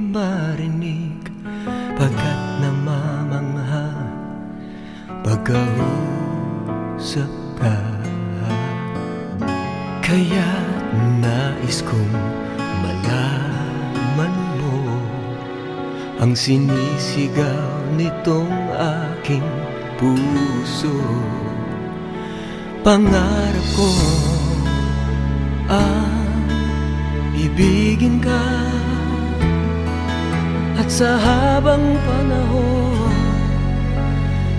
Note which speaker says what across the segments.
Speaker 1: marinig, pagkat namamangha pagkausap ka. Kaya't nais kong malaman mo ang sinisigaw nitong aking puso. Pangarap ko ang ibigin ka, at sa habang panahon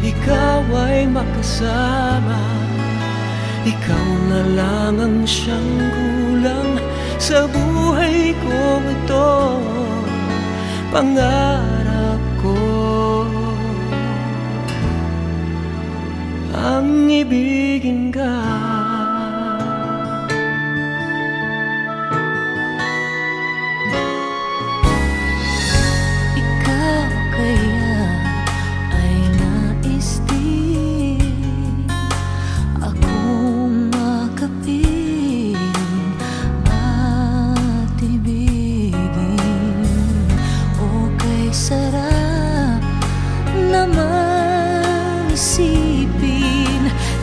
Speaker 1: ikaw ay makasama. Ikaw na lang ang siyang kulang sa buhay ko ito. Pangarap ko ang ibigin ka.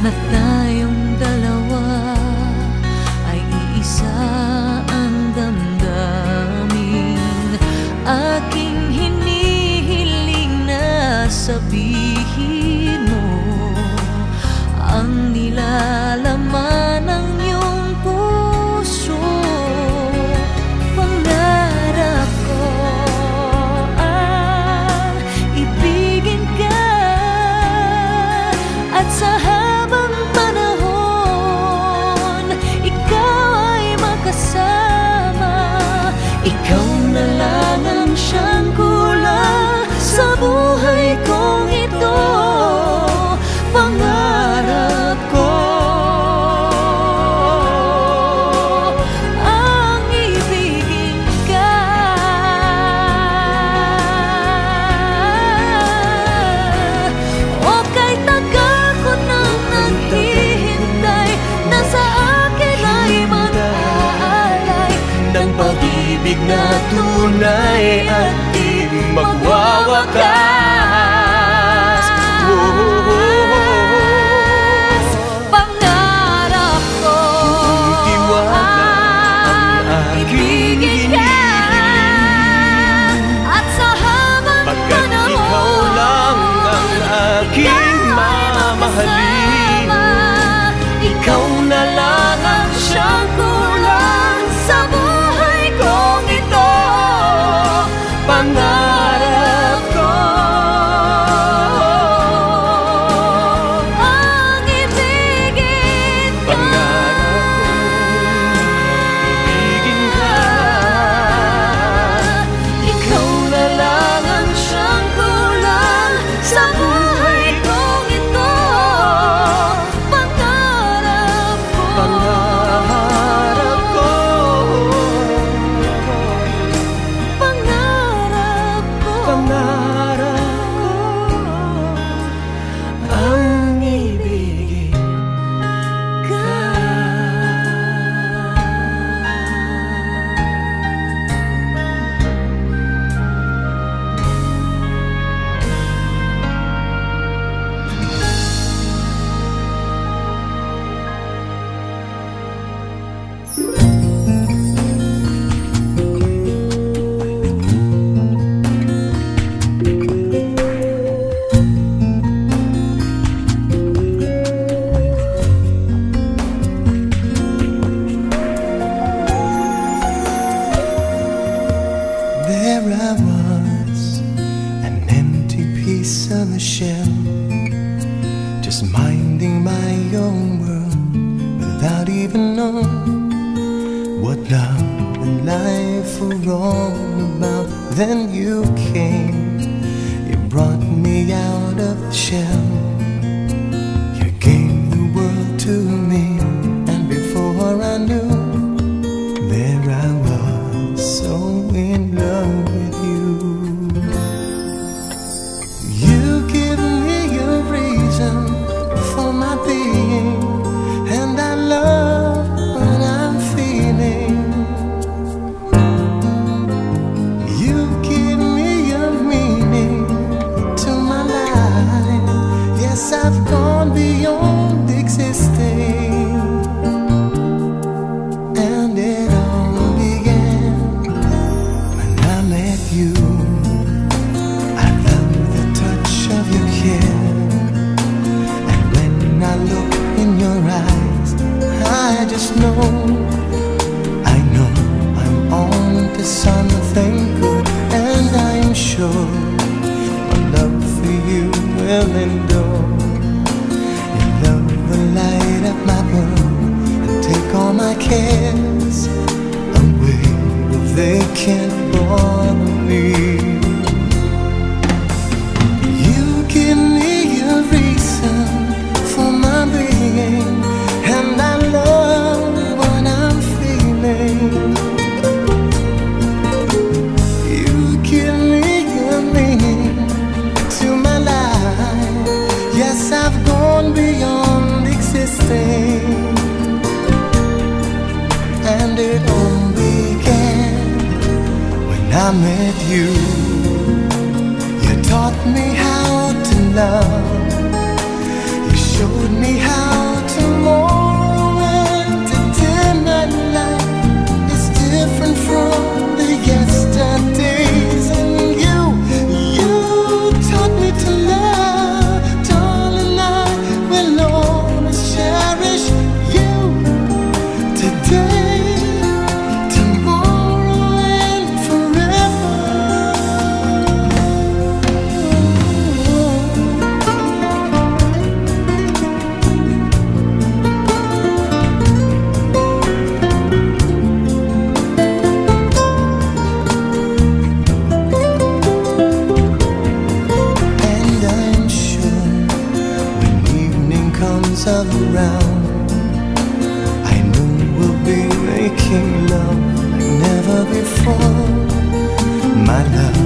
Speaker 2: Na tayong dalawa ay iisa ang damdamin. Aking hinihiling na sabihin mo ang nilalaman ng iyong puso. Pangarap ko ang ibigin ka, at sa ikaw na lang ang siyang kulang sa buhay kong ito. Pangarap ko ang ibigin ka. O kahit tagal ko nang naghihintay, na sa akin ay mag-aalay ng pag-ibig na tunay at di magwawakas. Pangarap ko
Speaker 1: tiwala ang aking
Speaker 2: hinihiling, at sa habang panahon
Speaker 1: ikaw lang ang aking mamahalin. Ikaw na lang ang siyang kulang sa buhay kong ito. Pangarap ko
Speaker 2: ang ibigin ka.
Speaker 1: Pangarap kong ibigin ka.
Speaker 2: Ikaw na lang ang siyang kulang sa buhay kong ito. Pangarap ko,
Speaker 1: Pangarap ko,
Speaker 2: pangarap ko,
Speaker 1: pangarap ko ang ibigin
Speaker 2: ka.
Speaker 1: There I was, an empty piece of a shell, just minding my own world without even knowing what love and life were all about. Then you came, you brought me out of the shell. You gave the world to me, and before I knew, there I was, so in love with you. You give me a reason for my being, and I love what I'm feeling. You give met you, I love the touch of your kiss. And when I look in your eyes, I just know, I'm on to something good. And I'm sure my love for you will endure. Your love will light up my world and take all my cares away, but they can't bother me. You give me a reason for my being, and I love what I'm feeling. You give me a meaning to my life. Yes, I've gone beyond existing, and it all began when I met you. You taught me how to love. You showed me how tomorrow and today my life is different from the yesterdays. And you taught me to love, darling. I will always cherish you today, tomorrow, and forever. And I'm sure when evening comes around, I know we'll be making love like never before. My love,